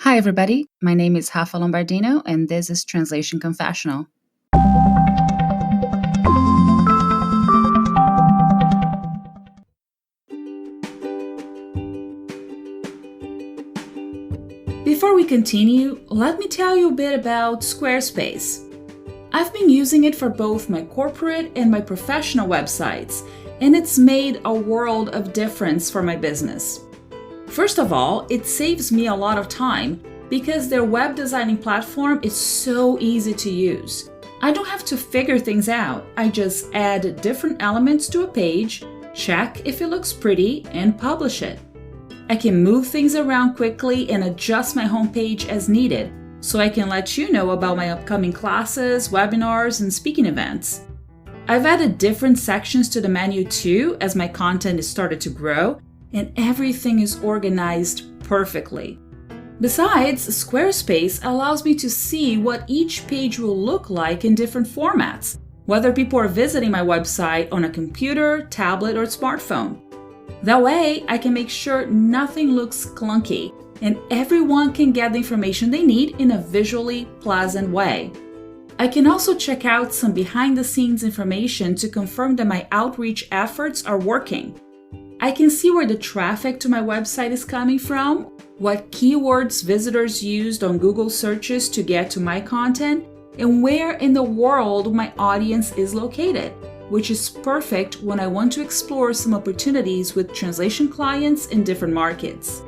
Hi, everybody. My name is Rafa Lombardino, and this is Translation Confessional. Before we continue, let me tell you a bit about Squarespace. I've been using it for both my corporate and my professional websites, and it's made a world of difference for my business. First of all, it saves me a lot of time because their web designing platform is so easy to use. I don't have to figure things out. I just add different elements to a page, check if it looks pretty, and publish it. I can move things around quickly and adjust my homepage as needed, so I can let you know about my upcoming classes, webinars, and speaking events. I've added different sections to the menu too as my content has started to grow, and everything is organized perfectly. Besides, Squarespace allows me to see what each page will look like in different formats, whether people are visiting my website on a computer, tablet, or smartphone. That way, I can make sure nothing looks clunky and everyone can get the information they need in a visually pleasant way. I can also check out some behind-the-scenes information to confirm that my outreach efforts are working. I can see where the traffic to my website is coming from, what keywords visitors used on Google searches to get to my content, and where in the world my audience is located, which is perfect when I want to explore some opportunities with translation clients in different markets.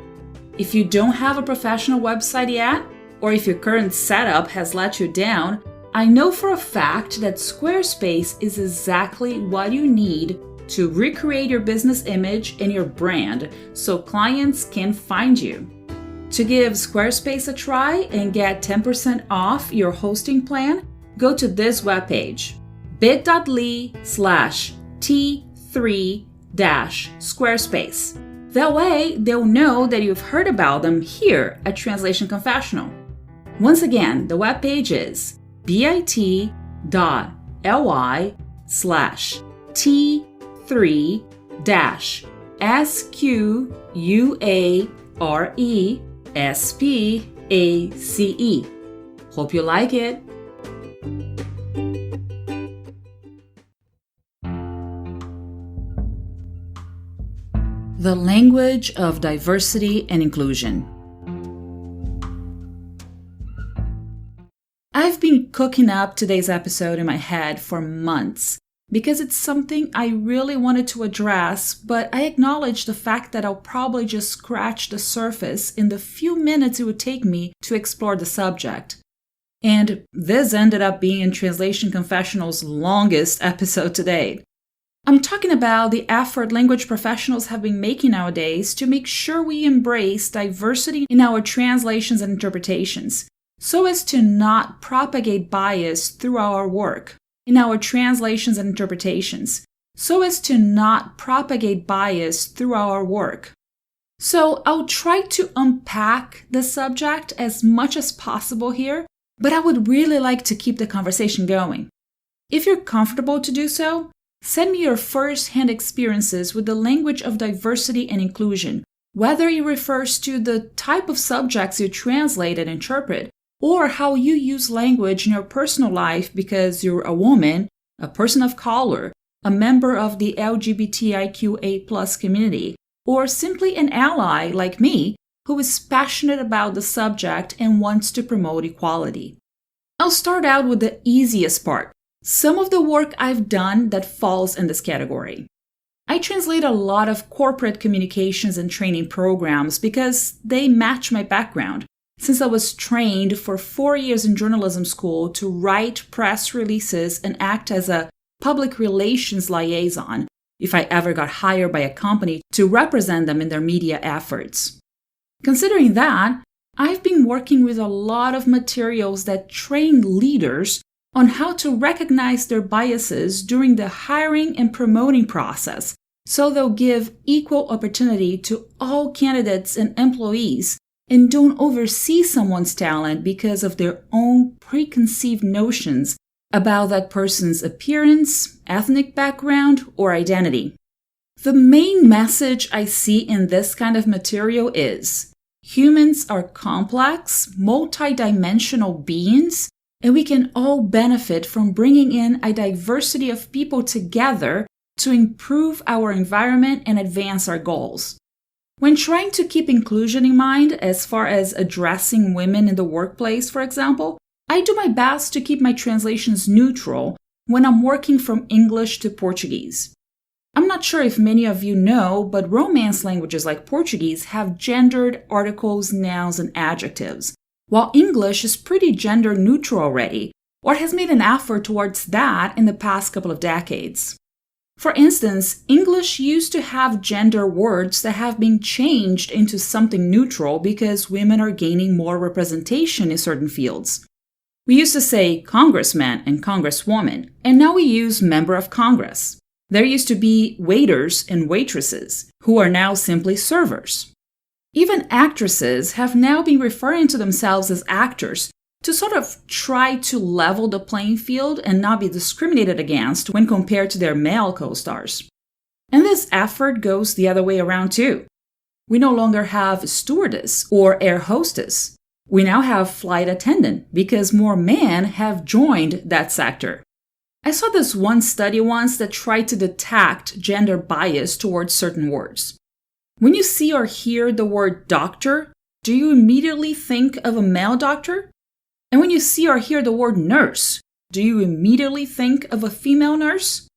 If you don't have a professional website yet, or if your current setup has let you down, I know for a fact that Squarespace is exactly what you need to recreate your business image and your brand so clients can find you. To give Squarespace a try and get 10% off your hosting plan, go to this webpage, bit.ly/T3-Squarespace. That way, they'll know that you've heard about them here at Translation Confessional. Once again, the webpage is bit.ly/T3-SQUARESPACE. Hope you like it. The language of diversity and inclusion. I've been cooking up today's episode in my head for months because it's something I really wanted to address, but I acknowledge the fact that I'll probably just scratch the surface in the few minutes it would take me to explore the subject. And this ended up being Translation Confessional's longest episode to date. I'm talking about the effort language professionals have been making nowadays to make sure we embrace diversity in our translations and interpretations, so as to not propagate bias through our work. In our translations and interpretations, so as to not propagate bias through our work. So I'll try to unpack the subject as much as possible here, but I would really like to keep the conversation going. If you're comfortable to do so, send me your first-hand experiences with the language of diversity and inclusion, whether it refers to the type of subjects you translate and interpret, or how you use language in your personal life because you're a woman, a person of color, a member of the LGBTIQA+ community, or simply an ally like me who is passionate about the subject and wants to promote equality. I'll start out with the easiest part, some of the work I've done that falls in this category. I translate a lot of corporate communications and training programs because they match my background, since I was trained for 4 years in journalism school to write press releases and act as a public relations liaison if I ever got hired by a company to represent them in their media efforts. Considering that, I've been working with a lot of materials that train leaders on how to recognize their biases during the hiring and promoting process, so they'll give equal opportunity to all candidates and employees and don't oversee someone's talent because of their own preconceived notions about that person's appearance, ethnic background, or identity. The main message I see in this kind of material is, Humans are complex, multidimensional beings, and we can all benefit from bringing in a diversity of people together to improve our environment and advance our goals. When trying to keep inclusion in mind, as far as addressing women in the workplace, for example, I do my best to keep my translations neutral when I'm working from English to Portuguese. I'm not sure if many of you know, but Romance languages like Portuguese have gendered articles, nouns, and adjectives, while English is pretty gender neutral already, or has made an effort towards that in the past couple of decades. For instance, English used to have gender words that have been changed into something neutral because women are gaining more representation in certain fields. We used to say congressman and congresswoman, and now we use member of Congress. There used to be waiters and waitresses, who are now simply servers. Even actresses have now been referring to themselves as actors to sort of try to level the playing field and not be discriminated against when compared to their male co-stars. And this effort goes the other way around too. We no longer have stewardess or air hostess. We now have flight attendant because more men have joined that sector. I saw this one study once that tried to detect gender bias towards certain words. When you see or hear the word doctor, do you immediately think of a male doctor? And when you see or hear the word nurse, do you immediately think of a female nurse?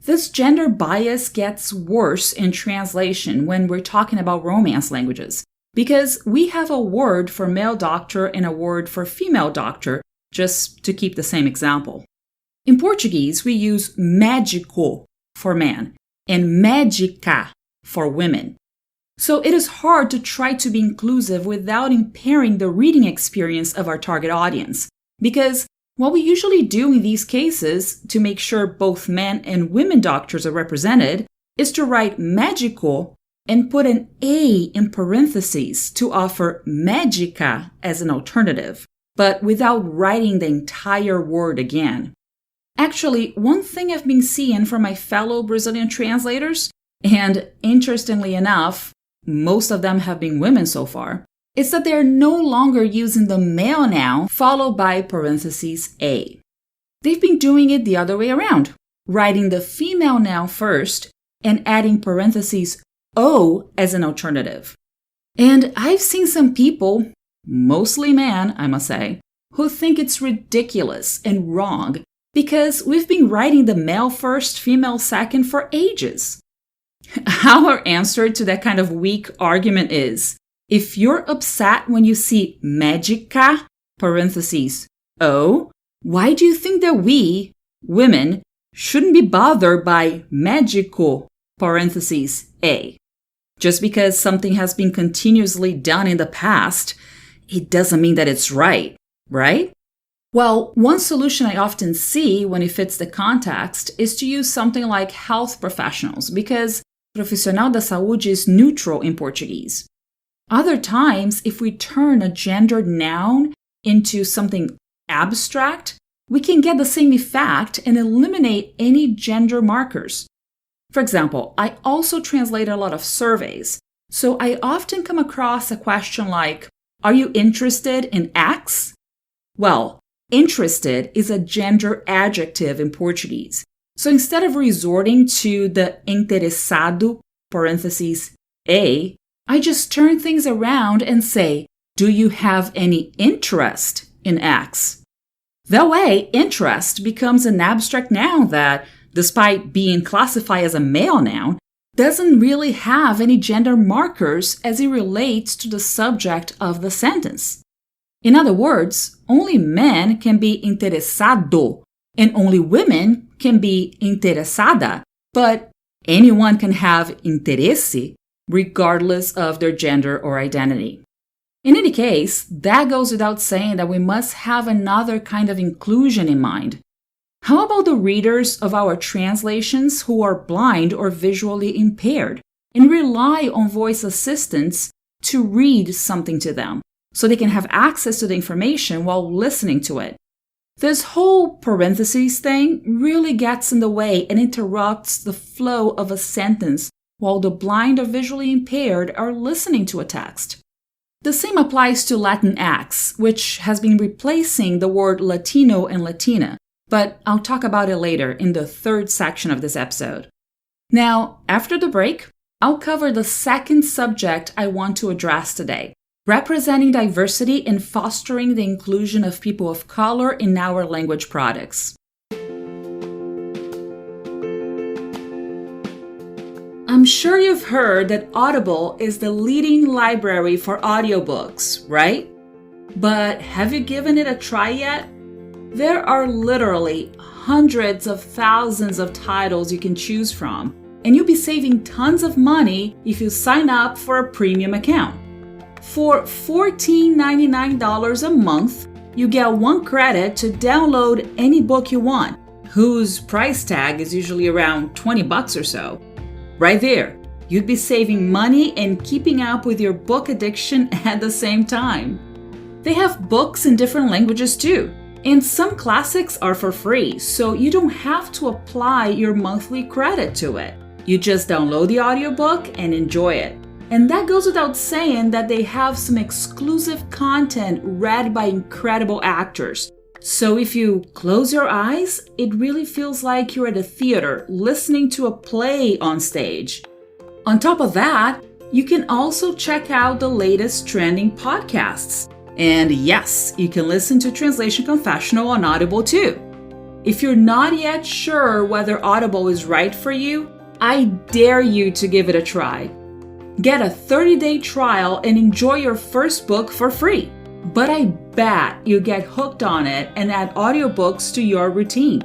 This gender bias gets worse in translation when we're talking about Romance languages, because we have a word for male doctor and a word for female doctor, just to keep the same example. In Portuguese, we use médico for man and médica for women. So it is hard to try to be inclusive without impairing the reading experience of our target audience, because what we usually do in these cases to make sure both men and women doctors are represented is to write médico and put an A in parentheses to offer médica as an alternative, but without writing the entire word again. Actually, one thing I've been seeing from my fellow Brazilian translators, and interestingly enough, most of them have been women so far, is that they're no longer using the male noun followed by parentheses A. They've been doing it the other way around, writing the female noun first and adding parentheses O as an alternative. And I've seen some people, mostly men, I must say, who think it's ridiculous and wrong because we've been writing the male first, female second for ages. Our answer to that kind of weak argument is, if you're upset when you see médica, parentheses, O, why do you think that we, women, shouldn't be bothered by médico, parentheses, A? Just because something has been continuously done in the past, it doesn't mean that it's right, right? Well, one solution I often see when it fits the context is to use something like health professionals, because profissional da saúde is neutral in Portuguese. Other times, if we turn a gendered noun into something abstract, we can get the same effect and eliminate any gender markers. For example, I also translate a lot of surveys, so I often come across a question like, are you interested in X? Well, interested is a gender adjective in Portuguese. So instead of resorting to the interessado, parentheses, A, I just turn things around and say, do you have any interest in X? That way, interest becomes an abstract noun that, despite being classified as a male noun, doesn't really have any gender markers as it relates to the subject of the sentence. In other words, only men can be interessado, and only women can be interessada, but anyone can have interesse regardless of their gender or identity. In any case, that goes without saying that we must have another kind of inclusion in mind. How about the readers of our translations who are blind or visually impaired and rely on voice assistants to read something to them so they can have access to the information while listening to it? This whole parentheses thing really gets in the way and interrupts the flow of a sentence while the blind or visually impaired are listening to a text. The same applies to Latinx, which has been replacing the word Latino and Latina, but I'll talk about it later in the third section of this episode. Now, after the break, I'll cover the second subject I want to address today, representing diversity and fostering the inclusion of people of color in our language products. I'm sure you've heard that Audible is the leading library for audiobooks, right? But have you given it a try yet? There are literally hundreds of thousands of titles you can choose from, and you'll be saving tons of money if you sign up for a premium account. For $14.99 a month, you get 1 credit to download any book you want, whose price tag is usually around $20 or so. Right there, you'd be saving money and keeping up with your book addiction at the same time. They have books in different languages too, and some classics are for free, so you don't have to apply your monthly credit to it. You just download the audiobook and enjoy it. And that goes without saying that they have some exclusive content read by incredible actors. So if you close your eyes, it really feels like you're at a theater listening to a play on stage. On top of that, you can also check out the latest trending podcasts. And yes, you can listen to Translation Confessional on Audible too. If you're not yet sure whether Audible is right for you, I dare you to give it a try. Get a 30-day trial and enjoy your first book for free. But I bet you get hooked on it and add audiobooks to your routine.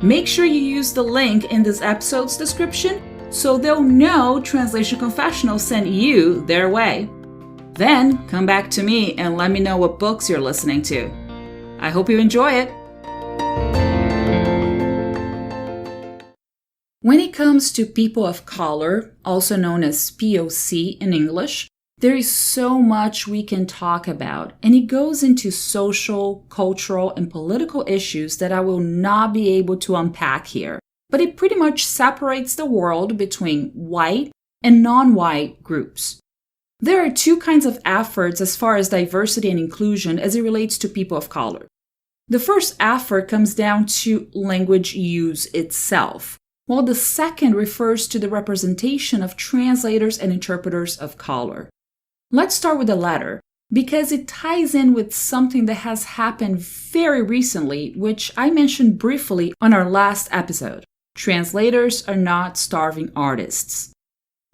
Make sure you use the link in this episode's description so they'll know Translation Confessional sent you their way. Then come back to me and let me know what books you're listening to. I hope you enjoy it. When it comes to people of color, also known as POC in English, there is so much we can talk about, and it goes into social, cultural, and political issues that I will not be able to unpack here. But it pretty much separates the world between white and non-white groups. There are 2 kinds of efforts as far as diversity and inclusion as it relates to people of color. The first effort comes down to language use itself, while the second refers to the representation of translators and interpreters of color. Let's start with the latter, because it ties in with something that has happened very recently, which I mentioned briefly on our last episode. Translators are not starving artists.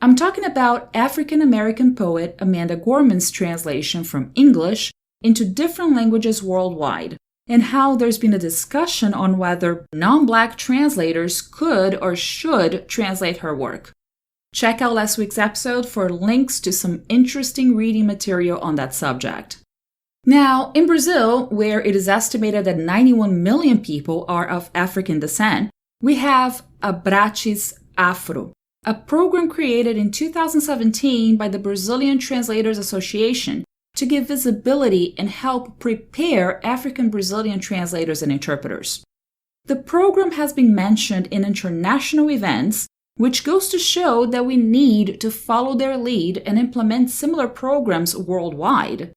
I'm talking about African American poet Amanda Gorman's translation from English into different languages worldwide, and how there's been a discussion on whether non-Black translators could or should translate her work. Check out last week's episode for links to some interesting reading material on that subject. Now, in Brazil, where it is estimated that 91 million people are of African descent, we have Abraços Afro, a program created in 2017 by the Brazilian Translators Association to give visibility and help prepare African Brazilian translators and interpreters. The program has been mentioned in international events, which goes to show that we need to follow their lead and implement similar programs worldwide.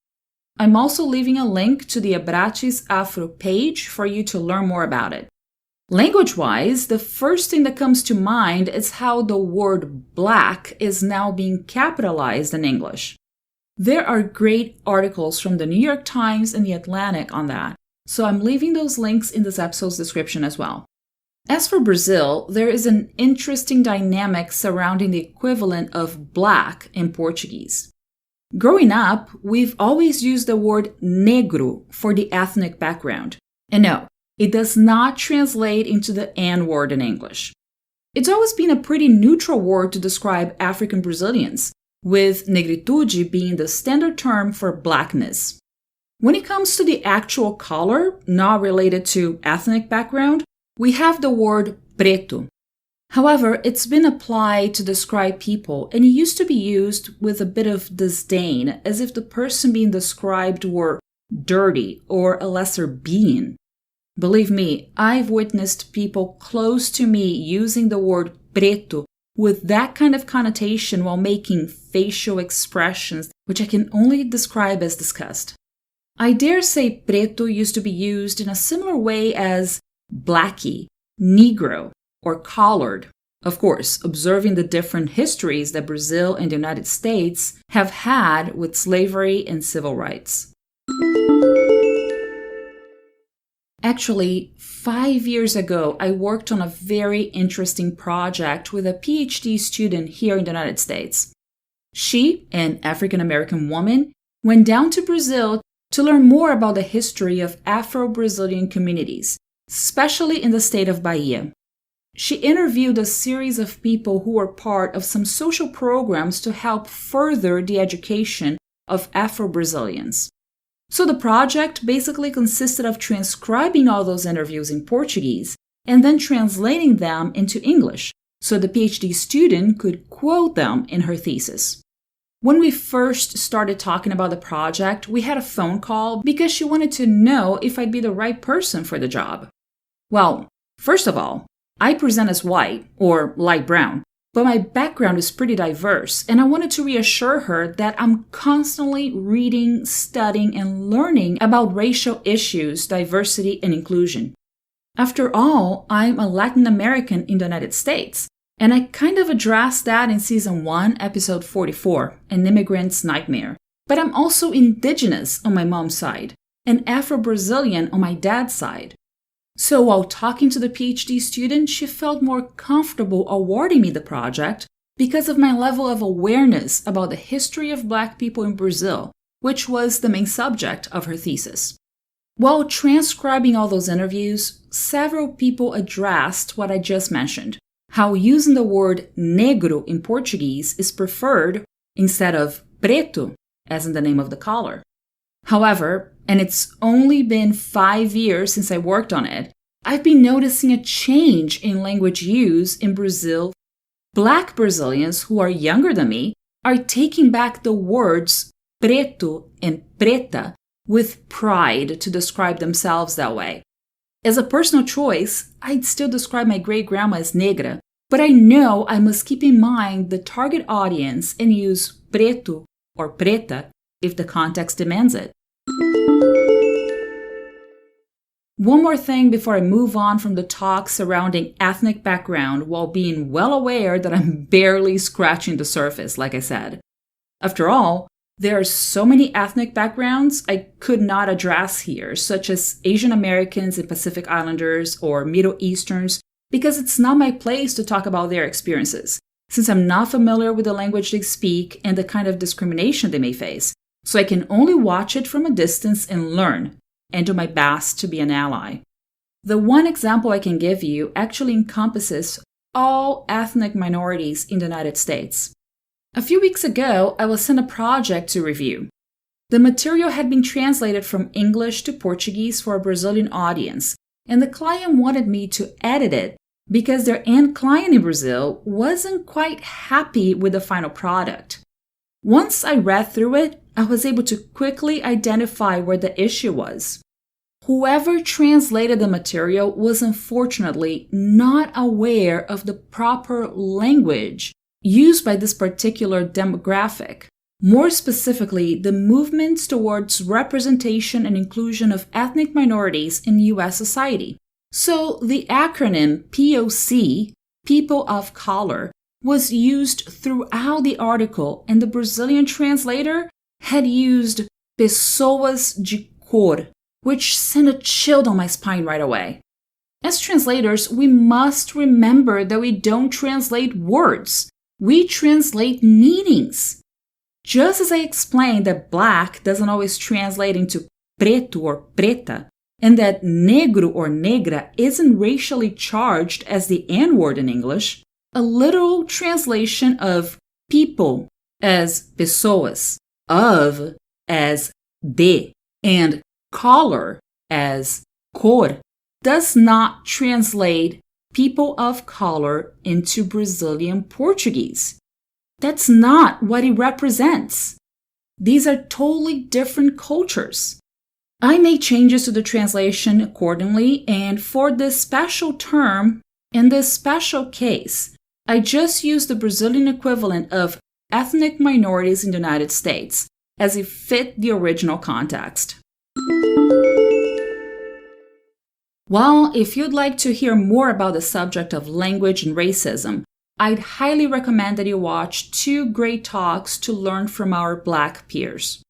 I'm also leaving a link to the Abraços Afro page for you to learn more about it. Language-wise, the first thing that comes to mind is how the word black is now being capitalized in English. There are great articles from the New York Times and the Atlantic on that, so I'm leaving those links in this episode's description as well. As for Brazil, there is an interesting dynamic surrounding the equivalent of black in Portuguese. Growing up, we've always used the word negro for the ethnic background. And no, it does not translate into the N word in English. It's always been a pretty neutral word to describe African Brazilians, with negritude being the standard term for blackness. When it comes to the actual color, not related to ethnic background, we have the word preto. However, it's been applied to describe people, and it used to be used with a bit of disdain, as if the person being described were dirty or a lesser being. Believe me, I've witnessed people close to me using the word preto with that kind of connotation while making facial expressions which I can only describe as disgust. I dare say preto used to be used in a similar way as blackie, negro, or colored. Of course, observing the different histories that Brazil and the United States have had with slavery and civil rights. Actually, 5 years ago, I worked on a very interesting project with a PhD student here in the United States. She, an African American woman, went down to Brazil to learn more about the history of Afro-Brazilian communities, especially in the state of Bahia. She interviewed a series of people who were part of some social programs to help further the education of Afro-Brazilians. So the project basically consisted of transcribing all those interviews in Portuguese and then translating them into English so the PhD student could quote them in her thesis. When we first started talking about the project, we had a phone call because she wanted to know if I'd be the right person for the job. Well, first of all, I present as white, or light brown, but my background is pretty diverse, and I wanted to reassure her that I'm constantly reading, studying, and learning about racial issues, diversity, and inclusion. After all, I'm a Latin American in the United States, and I kind of addressed that in Season 1, Episode 44, An Immigrant's Nightmare. But I'm also indigenous on my mom's side, and Afro-Brazilian on my dad's side. So while talking to the PhD student, she felt more comfortable awarding me the project because of my level of awareness about the history of Black people in Brazil, which was the main subject of her thesis. While transcribing all those interviews, several people addressed what I just mentioned, how using the word negro in Portuguese is preferred instead of preto, as in the name of the color. However, and it's only been 5 years since I worked on it, I've been noticing a change in language use in Brazil. Black Brazilians who are younger than me are taking back the words preto and preta with pride to describe themselves that way. As a personal choice, I'd still describe my great-grandma as negra, but I know I must keep in mind the target audience and use preto or preta if the context demands it. One more thing before I move on from the talk surrounding ethnic background while being well aware that I'm barely scratching the surface, like I said. After all, there are so many ethnic backgrounds I could not address here, such as Asian Americans and Pacific Islanders or Middle Easterns, because it's not my place to talk about their experiences, since I'm not familiar with the language they speak and the kind of discrimination they may face. So I can only watch it from a distance and learn, and do my best to be an ally. The one example I can give you actually encompasses all ethnic minorities in the United States. A few weeks ago, I was sent a project to review. The material had been translated from English to Portuguese for a Brazilian audience, and the client wanted me to edit it because their end client in Brazil wasn't quite happy with the final product. Once I read through it, I was able to quickly identify where the issue was. Whoever translated the material was unfortunately not aware of the proper language used by this particular demographic, more specifically the movements towards representation and inclusion of ethnic minorities in U.S. society. So the acronym POC, People of Color, was used throughout the article, and the Brazilian translator had used pessoas de cor, which sent a chill down my spine right away. As translators, we must remember that we don't translate words. We translate meanings. Just as I explained that black doesn't always translate into preto or preta, and that negro or negra isn't racially charged as the N-word in English, a literal translation of people as pessoas, of as de, and color as cor does not translate people of color into Brazilian Portuguese. That's not what it represents. These are totally different cultures. I made changes to the translation accordingly, and for this special term, in this special case, I just used the Brazilian equivalent of ethnic minorities in the United States, as it fit the original context. Well, if you'd like to hear more about the subject of language and racism, I'd highly recommend that you watch 2 great talks to learn from our Black peers.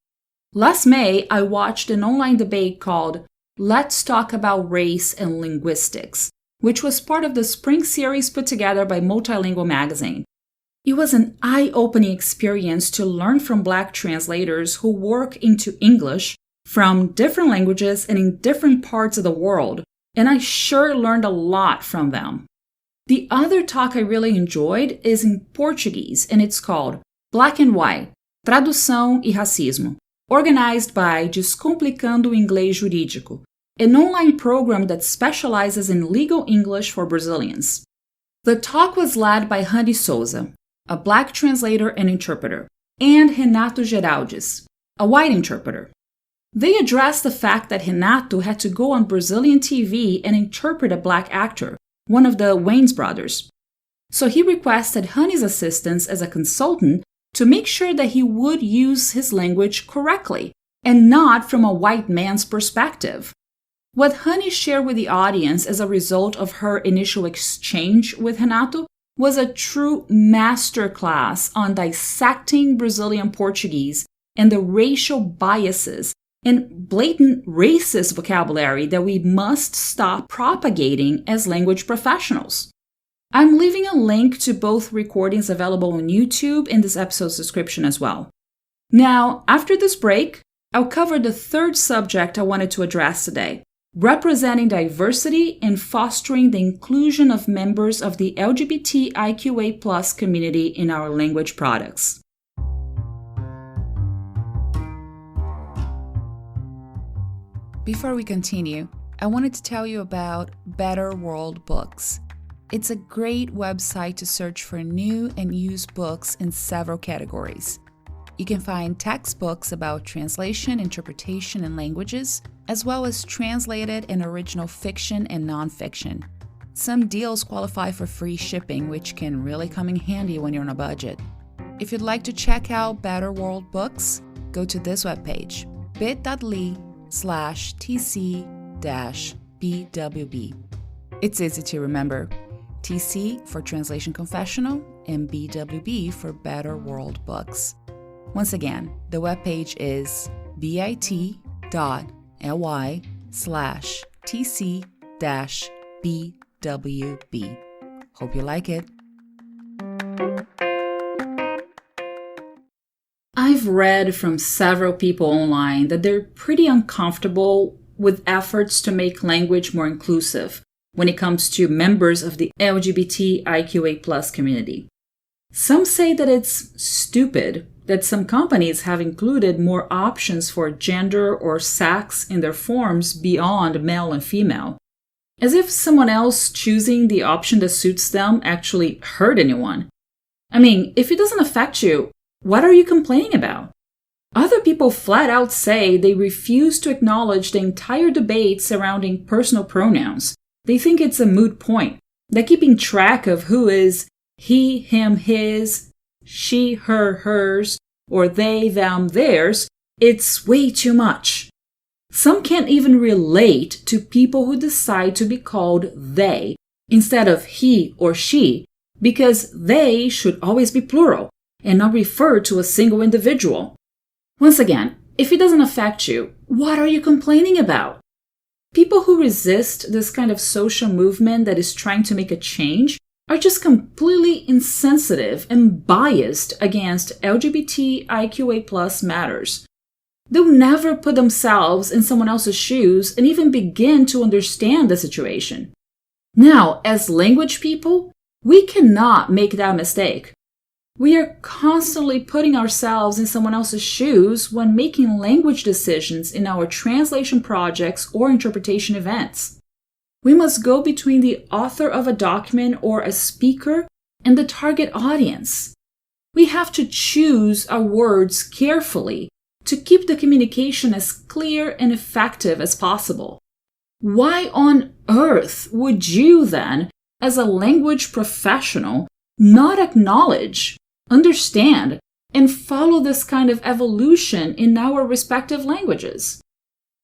Last May, I watched an online debate called Let's Talk About Race and Linguistics, which was part of the spring series put together by Multilingual Magazine. It was an eye-opening experience to learn from Black translators who work into English from different languages and in different parts of the world, and I sure learned a lot from them. The other talk I really enjoyed is in Portuguese, and it's called Black and White, Tradução e Racismo, organized by Descomplicando o Inglês Jurídico, an online program that specializes in legal English for Brazilians. The talk was led by Rani Souza, a Black translator and interpreter, and Renato Geraldes, a white interpreter. They addressed the fact that Renato had to go on Brazilian TV and interpret a Black actor, one of the Wayans brothers. So he requested Rani's assistance as a consultant to make sure that he would use his language correctly and not from a white man's perspective. What Rani shared with the audience as a result of her initial exchange with Renato was a true masterclass on dissecting Brazilian Portuguese and the racial biases and blatant racist vocabulary that we must stop propagating as language professionals. I'm leaving a link to both recordings available on YouTube in this episode's description as well. Now, after this break, I'll cover the third subject I wanted to address today, representing diversity and fostering the inclusion of members of the LGBTIQA+ community in our language products. Before we continue, I wanted to tell you about Better World Books. It's a great website to search for new and used books in several categories. You can find textbooks about translation, interpretation, and languages, as well as translated and original fiction and nonfiction. Some deals qualify for free shipping, which can really come in handy when you're on a budget. If you'd like to check out Better World Books, go to this webpage, bit.ly/TC-BWB. It's easy to remember. TC for Translation Confessional and BWB for Better World Books. Once again, the webpage is bit.ly/TC-BWB. Hope you like it. I've read from several people online that they're pretty uncomfortable with efforts to make language more inclusive when it comes to members of the LGBTIQA+ community. Some say that it's stupid that some companies have included more options for gender or sex in their forms beyond male and female, as if someone else choosing the option that suits them actually hurt anyone. I mean, if it doesn't affect you, what are you complaining about? Other people flat out say they refuse to acknowledge the entire debate surrounding personal pronouns. They think it's a moot point, that keeping track of who is he, him, his, she, her, hers, or they, them, theirs, it's way too much. Some can't even relate to people who decide to be called they instead of he or she, because they should always be plural and not refer to a single individual. Once again, if it doesn't affect you, what are you complaining about? People who resist this kind of social movement that is trying to make a change are just completely insensitive and biased against LGBTIQA+ matters. They'll never put themselves in someone else's shoes and even begin to understand the situation. Now, as language people, we cannot make that mistake. We are constantly putting ourselves in someone else's shoes when making language decisions in our translation projects or interpretation events. We must go between the author of a document or a speaker and the target audience. We have to choose our words carefully to keep the communication as clear and effective as possible. Why on earth would you then, as a language professional, not acknowledge, understand, and follow this kind of evolution in our respective languages.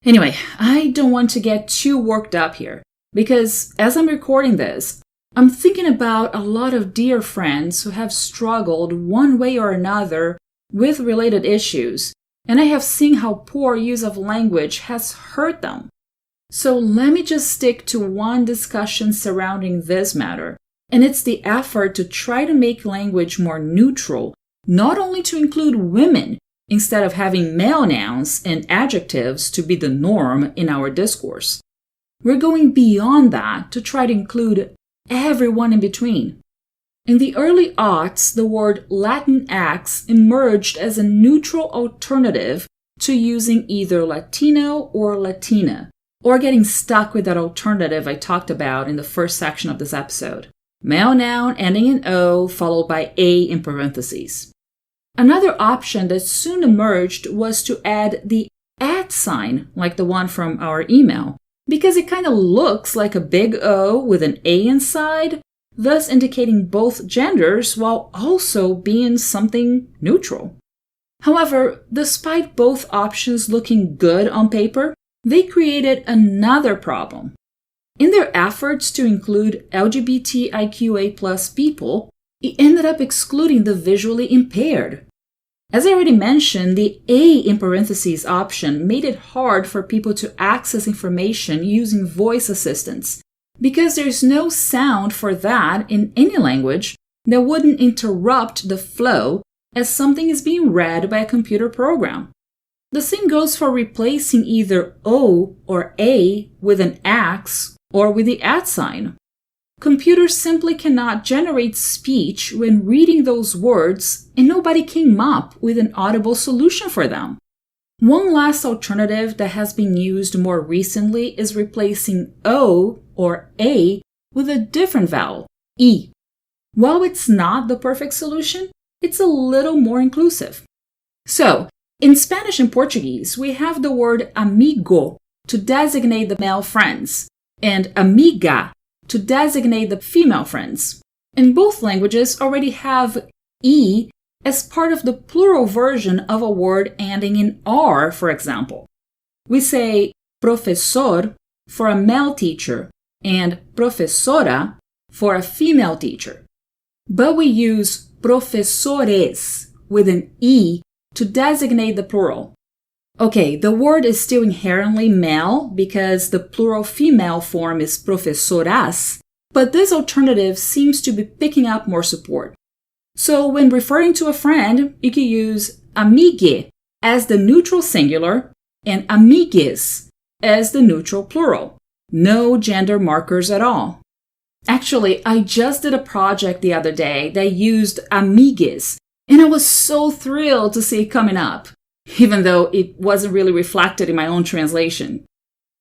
Anyway, I don't want to get too worked up here, because as I'm recording this, I'm thinking about a lot of dear friends who have struggled one way or another with related issues, and I have seen how poor use of language has hurt them. So let me just stick to one discussion surrounding this matter, and it's the effort to try to make language more neutral, not only to include women, instead of having male nouns and adjectives to be the norm in our discourse. We're going beyond that to try to include everyone in between. In the early aughts, the word Latinx emerged as a neutral alternative to using either Latino or Latina, or getting stuck with that alternative I talked about in the first section of this episode. Male noun ending in O followed by A in parentheses. Another option that soon emerged was to add the @ sign, like the one from our email, because it kind of looks like a big O with an A inside, thus indicating both genders while also being something neutral. However, despite both options looking good on paper, they created another problem. In their efforts to include LGBTIQA+ people, it ended up excluding the visually impaired. As I already mentioned, the A in parentheses option made it hard for people to access information using voice assistants, because there's no sound for that in any language that wouldn't interrupt the flow as something is being read by a computer program. The same goes for replacing either O or A with an X or with the @ sign. Computers simply cannot generate speech when reading those words, and nobody came up with an audible solution for them. One last alternative that has been used more recently is replacing O or A with a different vowel, E. While it's not the perfect solution, it's a little more inclusive. So, in Spanish and Portuguese, we have the word amigo to designate the male friends, and amiga to designate the female friends. And both languages already have E as part of the plural version of a word ending in R, for example. We say profesor for a male teacher and profesora for a female teacher. But we use profesores with an E to designate the plural. Okay, the word is still inherently male because the plural female form is profesoras, but this alternative seems to be picking up more support. So when referring to a friend, you can use amigue as the neutral singular and amigues as the neutral plural. No gender markers at all. Actually, I just did a project the other day that used amigues, and I was so thrilled to see it coming up, even though it wasn't really reflected in my own translation.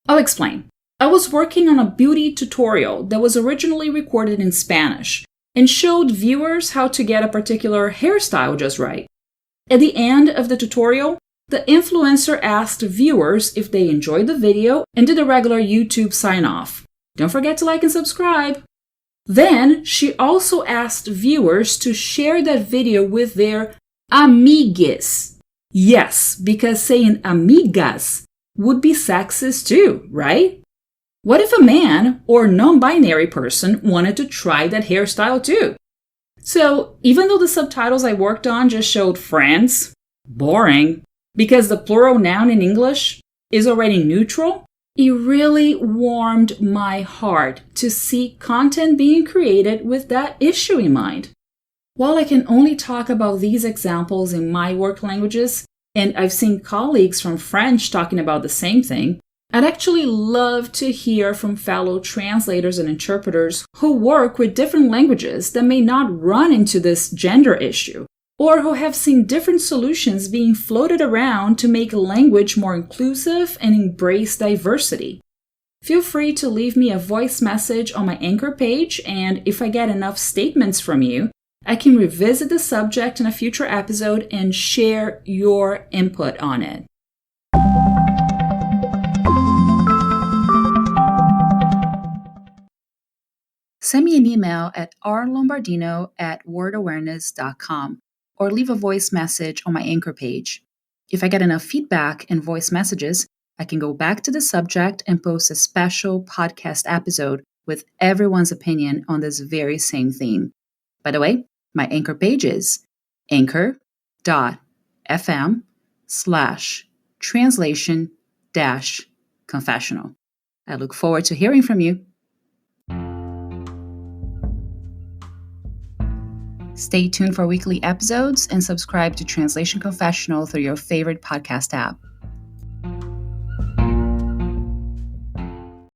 I'll explain. I was working on a beauty tutorial that was originally recorded in Spanish and showed viewers how to get a particular hairstyle just right. At the end of the tutorial, the influencer asked viewers if they enjoyed the video and did a regular YouTube sign-off. Don't forget to like and subscribe. Then, she also asked viewers to share that video with their amigues. Yes, because saying amigas would be sexist too, right? What if a man or non-binary person wanted to try that hairstyle too? So, even though the subtitles I worked on just showed friends, boring, because the plural noun in English is already neutral, it really warmed my heart to see content being created with that issue in mind. While I can only talk about these examples in my work languages, and I've seen colleagues from French talking about the same thing, I'd actually love to hear from fellow translators and interpreters who work with different languages that may not run into this gender issue, or who have seen different solutions being floated around to make language more inclusive and embrace diversity. Feel free to leave me a voice message on my Anchor page, and if I get enough statements from you, I can revisit the subject in a future episode and share your input on it. Send me an email at rlombardino@wordawareness.com or leave a voice message on my Anchor page. If I get enough feedback and voice messages, I can go back to the subject and post a special podcast episode with everyone's opinion on this very same theme. By the way, my Anchor page is anchor.fm/translation-confessional. I look forward to hearing from you. Stay tuned for weekly episodes and subscribe to Translation Confessional through your favorite podcast app.